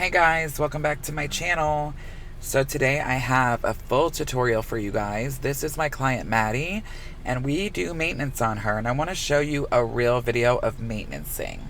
Hey guys, welcome back to my channel. So today I have a full tutorial for you guys. This is my client Maddie, and we do maintenance on her, and I want to show you a real video of maintenancing.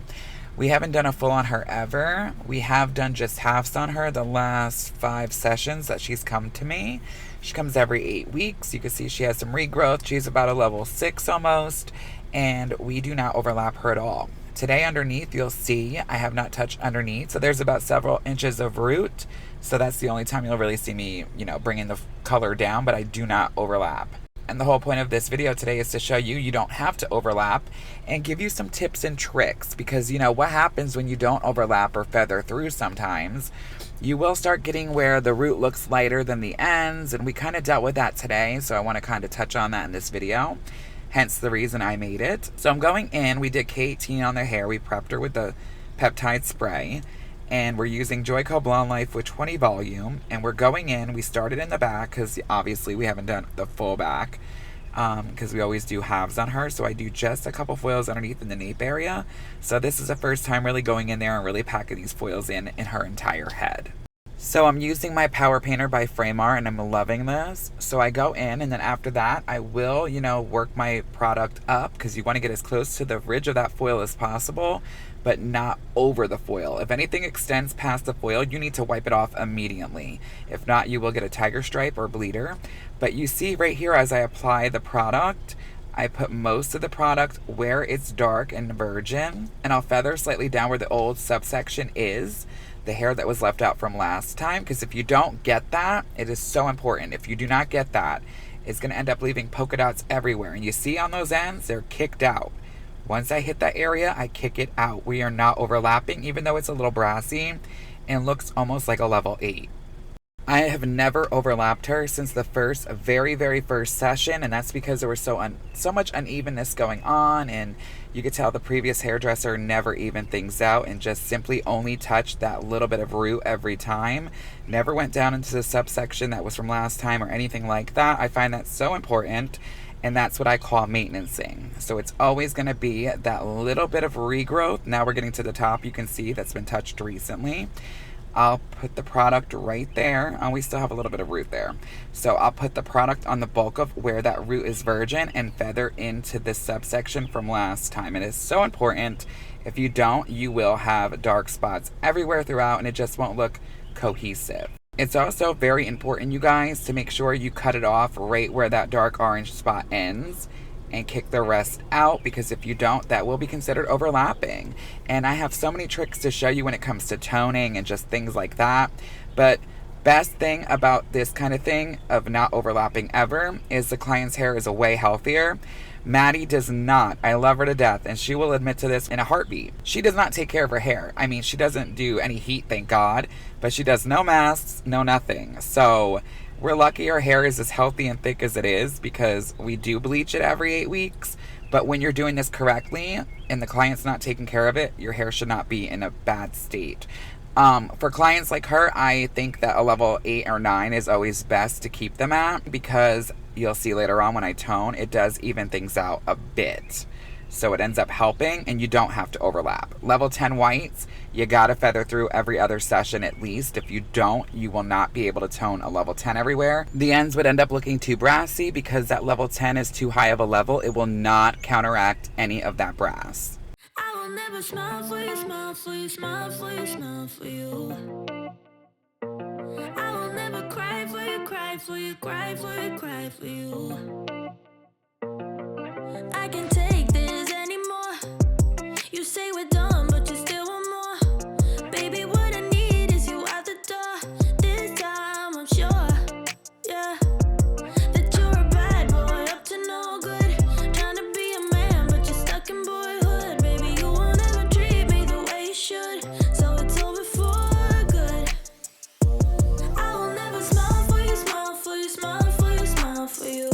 We haven't done a full on her ever. We have done just halves on her the last 5 sessions that she's come to me. She comes every 8 weeks. You can see she has some regrowth. She's about a level 6 almost, and we do not overlap her at all. Today underneath, you'll see I have not touched underneath, so there's about several inches of root, so that's the only time you'll really see me, bringing the color down, but I do not overlap. And the whole point of this video today is to show you you don't have to overlap and give you some tips and tricks, because what happens when you don't overlap or feather through sometimes, you will start getting where the root looks lighter than the ends, and we kind of dealt with that today, so I want to kind of touch on that in this video. Hence the reason I made it. So I'm going in, we did K18 on the hair, we prepped her with the peptide spray, and we're using Joico Blonde Life with 20 volume, and we're going in, we started in the back, because obviously we haven't done the full back, because we always do halves on her, so I do just a couple foils underneath in the nape area. So this is the first time really going in there and really packing these foils in her entire head. So I'm using my Power Painter by Framar, and I'm loving this. So I go in, and then after that, I will, work my product up, because you want to get as close to the ridge of that foil as possible, but not over the foil. If anything extends past the foil, you need to wipe it off immediately. If not, you will get a tiger stripe or bleeder. But you see right here, as I apply the product, I put most of the product where it's dark and virgin, and I'll feather slightly down where the old subsection is, the hair that was left out from last time, because if you don't get that, it is so important. If you do not get that, it's going to end up leaving polka dots everywhere, and you see on those ends, they're kicked out. Once I hit that area, I kick it out. We are not overlapping, even though it's a little brassy and looks almost like a level 8. I have never overlapped her since the very first session, and that's because there was so much unevenness going on, and you could tell the previous hairdresser never evened things out and just simply only touched that little bit of root every time. Never went down into the subsection that was from last time or anything like that. I find that so important, and that's what I call maintenancing. So it's always going to be that little bit of regrowth. Now we're getting to the top, you can see that's been touched recently. I'll put the product right there. Oh, we still have a little bit of root there. So I'll put the product on the bulk of where that root is virgin and feather into this subsection from last time. It is so important. If you don't, you will have dark spots everywhere throughout, and it just won't look cohesive. It's also very important, you guys, to make sure you cut it off right where that dark orange spot ends and kick the rest out, because if you don't, that will be considered overlapping. And I have so many tricks to show you when it comes to toning and just things like that. But best thing about this kind of thing of not overlapping ever is the client's hair is way healthier. Maddie does not. I love her to death, and she will admit to this in a heartbeat. She does not take care of her hair. I mean, she doesn't do any heat, thank God, but she does no masks, no nothing. So we're lucky our hair is as healthy and thick as it is, because we do bleach it every 8 weeks. But when you're doing this correctly and the client's not taking care of it, your hair should not be in a bad state. For clients like her, I think that a level 8 or 9 is always best to keep them at, because you'll see later on when I tone, it does even things out a bit. So it ends up helping, and you don't have to overlap. Level 10 whites, you gotta feather through every other session at least. If you don't, you will not be able to tone a level 10 everywhere. The ends would end up looking too brassy because that level 10 is too high of a level. It will not counteract any of that brass. I will never smile for you, smile for you, smile for you, smile for you. I will never cry for you, cry for you, cry for you, cry for you. I can't take this anymore. You say we're done, but you still want more. Baby, what I need is you out the door. This time I'm sure, yeah, that you're a bad boy, up to no good. Trying to be a man, but you're stuck in boyhood. Baby, you won't ever treat me the way you should, so it's over for good. I will never smile for you, smile for you, smile for you, smile for you.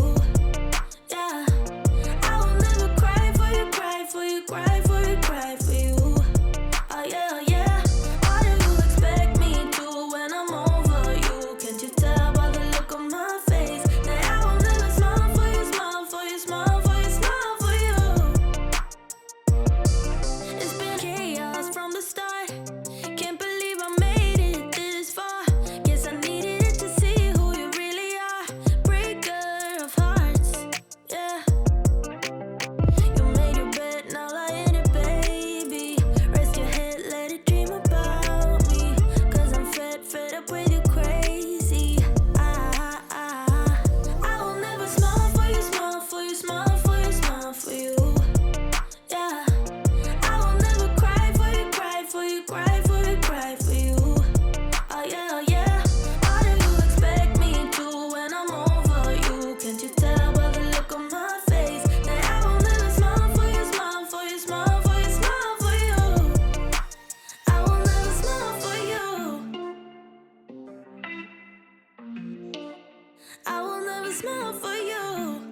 I will never smile for you.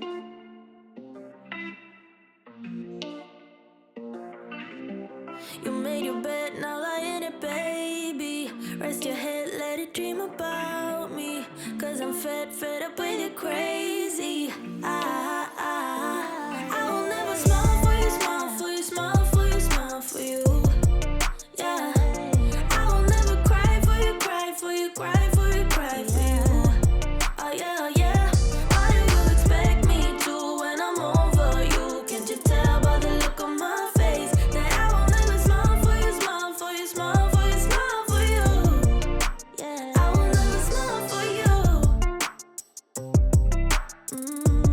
You made your bed, now lie in it, baby. Rest your head, let it dream about me. Cause I'm fed up with you crazy. I will never smile for you, smile for you, smile for you, smile for you. Yeah. I will never cry for you, cry for you, cry for you, cry for you. Oh yeah, oh yeah. Why do you expect me to when I'm over you? Can't you tell by the look on my face that I will never smile for you, smile for you, smile for you, smile for you. Yeah, I will never smile for you.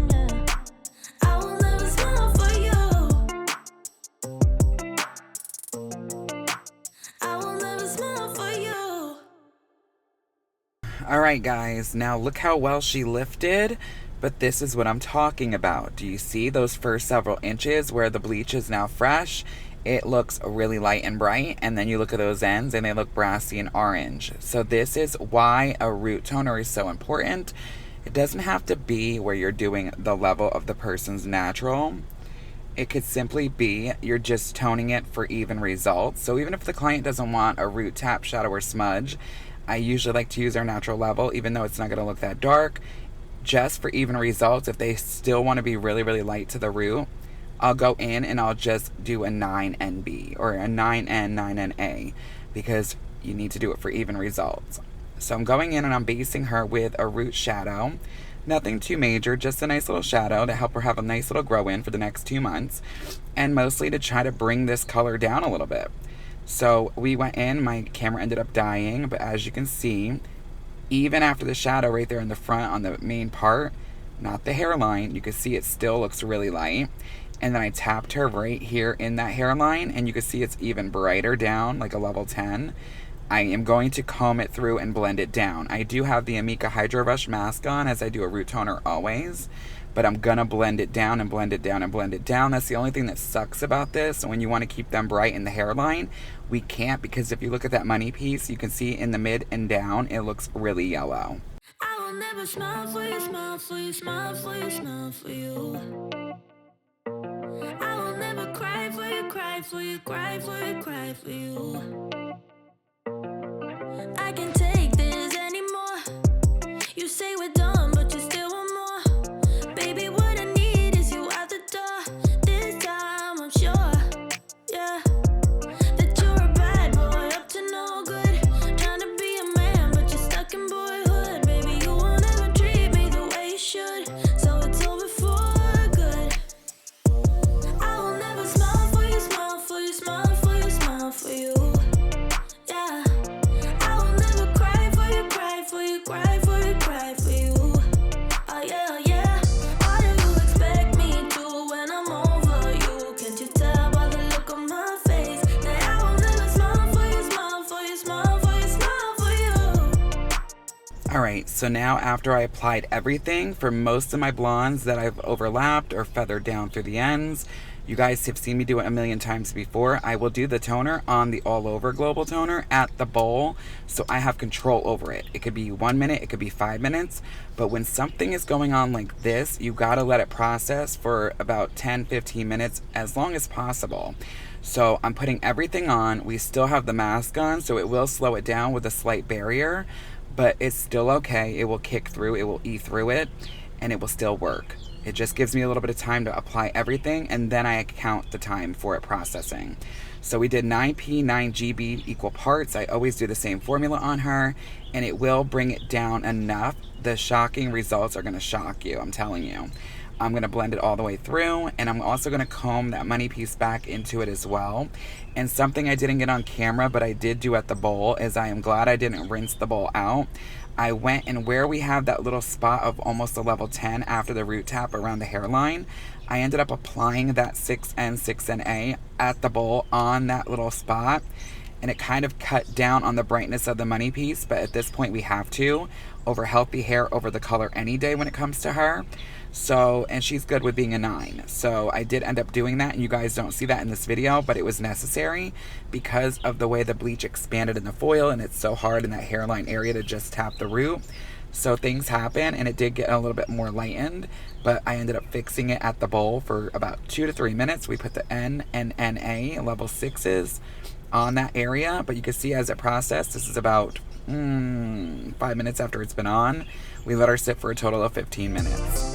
Yeah. I will never smile for you. I will never smile for you. Alright guys, now look how well she lifted, but this is what I'm talking about. Do you see those first several inches where the bleach is now fresh? It looks really light and bright, and then you look at those ends and they look brassy and orange. So this is why a root toner is so important. It doesn't have to be where you're doing the level of the person's natural. It could simply be you're just toning it for even results. So even if the client doesn't want a root tap, shadow, or smudge, I usually like to use our natural level, even though it's not going to look that dark, just for even results. If they still want to be really, really light to the root, I'll go in and I'll just do a 9NB or a 9N, 9NA, because you need to do it for even results. So I'm going in and I'm basing her with a root shadow. Nothing too major, just a nice little shadow to help her have a nice little grow in for the next 2 months, and mostly to try to bring this color down a little bit. So we went in, my camera ended up dying, but as you can see, even after the shadow right there in the front on the main part, not the hairline, you can see it still looks really light. And then I tapped her right here in that hairline, and you can see it's even brighter down, like a level 10. I am going to comb it through and blend it down. I do have the Amika Hydro Rush mask on, as I do a root toner always, but I'm gonna blend it down and blend it down and blend it down. That's the only thing that sucks about this. When you want to keep them bright in the hairline, we can't, because if you look at that money piece, you can see in the mid and down, it looks really yellow. I will never smile for you, smile for you, smile for you, smile for you. I will never cry for you, cry for you, cry for you, cry for you. I can't take this anymore. You say we're done, but you still want more. Baby, what I need is you out the door. This time I'm sure, yeah, that you're a bad boy, up to no good. Trying to be a man, but you're stuck in boyhood. Baby, you won't ever treat me the way you should, so it's over for good. I will never smile for you, smile for you, smile for you, smile for you. Yeah, I will never cry for you, cry for you, cry for you, cry for you. Oh yeah, oh yeah. Why do you expect me to when I'm over you? Can't you tell by the look on my face that I will never smile for you, smile for you, smile for you, smile for you? Alright, so now after I applied everything for most of my blondes that I've overlapped or feathered down through the ends, you guys have seen me do it a million times before. I will do the toner on the all over global toner at the bowl, so I have control over it. It could be 1 minute, it could be 5 minutes, but when something is going on like this, you gotta let it process for about 10-15 minutes, as long as possible. So I'm putting everything on. We still have the mask on, so it will slow it down with a slight barrier, but it's still okay. It will kick through, it will eat through it, and it will still work. It just gives me a little bit of time to apply everything, and then I count the time for it processing. So we did 9P, 9GB equal parts. I always do the same formula on her, and it will bring it down enough. The shocking results are going to shock you, I'm telling you. I'm going to blend it all the way through, and I'm also going to comb that money piece back into it as well. And something I didn't get on camera, but I did do at the bowl, is I am glad I didn't rinse the bowl out. I went, and where we have that little spot of almost a level 10 after the root tap around the hairline, I ended up applying that 6N, 6NA at the bowl on that little spot. and it kind of cut down on the brightness of the money piece, but at this point we have to, over healthy hair over the color any day when it comes to her. So, and she's good with being a 9. So I did end up doing that, and you guys don't see that in this video, but it was necessary because of the way the bleach expanded in the foil, and it's so hard in that hairline area to just tap the root. So things happen, and it did get a little bit more lightened, but I ended up fixing it at the bowl for about 2 to 3 minutes. We put the N and NA level 6s on that area, but you can see as it processed, this is about 5 minutes after it's been on. We let her sit for a total of 15 minutes.